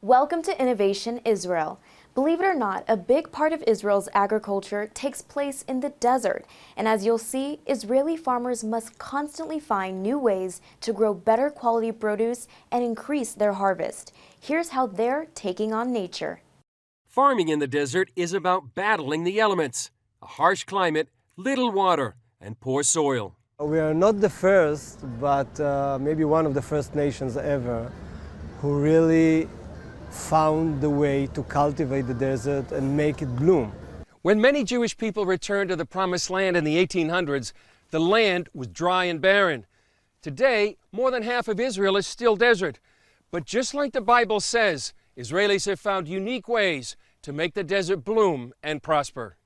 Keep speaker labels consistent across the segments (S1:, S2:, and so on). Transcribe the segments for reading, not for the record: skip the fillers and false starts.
S1: Welcome to Innovation Israel. Believe it or not, a big part of Israel's agriculture takes place in the desert. And as you'll see, Israeli farmers must constantly find new ways to grow better quality produce and increase their harvest. Here's how they're taking on nature.
S2: Farming in the desert is about battling the elements: a harsh climate, little water, and poor soil.
S3: We are not the first, but maybe one of the first nations ever who really found the way to cultivate the desert and make it bloom.
S2: When many Jewish people returned to the Promised Land in the 1800s, the land was dry and barren. Today, more than half of Israel is still desert. But just like the Bible says, Israelis have found unique ways to make the desert bloom and prosper.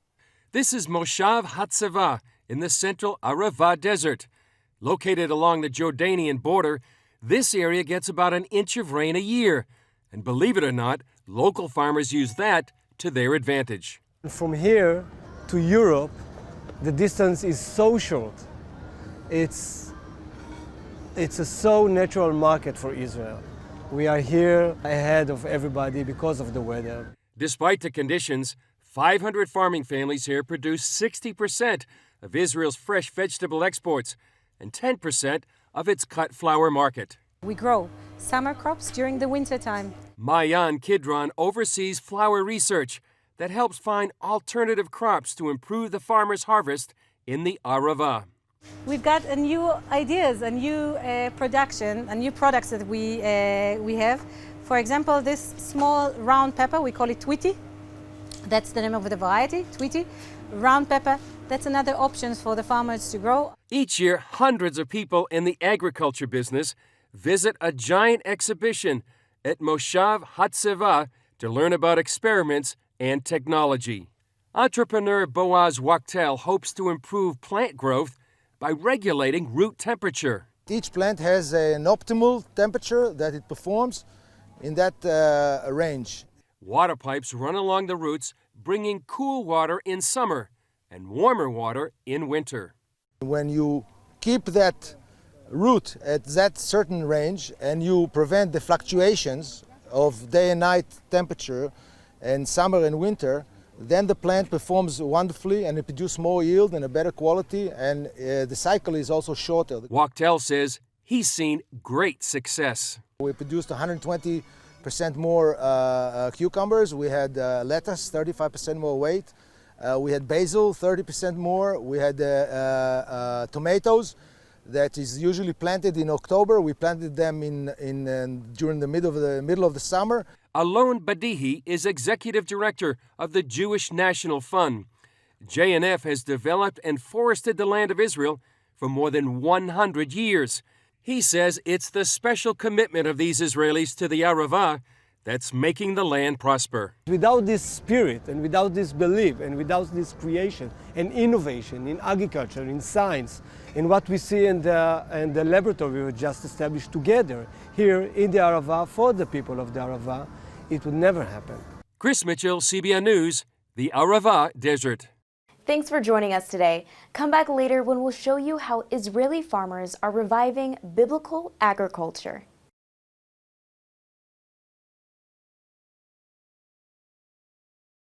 S2: This is Moshav Hatzava in the central Arava Desert. Located along the Jordanian border, this area gets about an inch of rain a year. And believe it or not, local farmers use that to their advantage.
S3: From here to Europe, the distance is so short. It's a so natural market for Israel. We are here ahead of everybody because of the weather.
S2: Despite the conditions, 500 farming families here produce 60% of Israel's fresh vegetable exports and 10% of its cut flour market.
S4: We grow summer crops during the winter time.
S2: Mayan Kidron oversees flour research that helps find alternative crops to improve the farmer's harvest in the Arava.
S4: We've got new ideas, a new production, and new products that we have. For example, this small round pepper, we call it Tweety. That's the name of the variety, Tweety. Round pepper, that's another option for the farmers to grow.
S2: Each year, hundreds of people in the agriculture business visit a giant exhibition at Moshav Hatzava to learn about experiments and technology. Entrepreneur Boaz Wachtel hopes to improve plant growth by regulating root temperature.
S5: Each plant has an optimal temperature that it performs in that range.
S2: Water pipes run along the roots, bringing cool water in summer and warmer water in winter.
S5: When you keep that root at that certain range and you prevent the fluctuations of day and night temperature in summer and winter, then the plant performs wonderfully and it produces more yield and a better quality, and the cycle is also shorter.
S2: Wachtel says he's seen great success.
S5: We produced 120% more cucumbers. We had lettuce, 35% more weight. We had basil, 30% more. We had tomatoes that is usually planted in October. We planted them during the middle of the summer.
S2: Alon Badihi is executive director of the Jewish National Fund. JNF has developed and forested the land of Israel for more than 100 years. He says it's the special commitment of these Israelis to the Arava that's making the land prosper.
S3: Without this spirit and without this belief and without this creation and innovation in agriculture, in science, in what we see in the laboratory we just established together here in the Arava for the people of the Arava, it would never happen.
S2: Chris Mitchell, CBN News, the Arava Desert.
S1: Thanks for joining us today. Come back later when we'll show you how Israeli farmers are reviving biblical agriculture.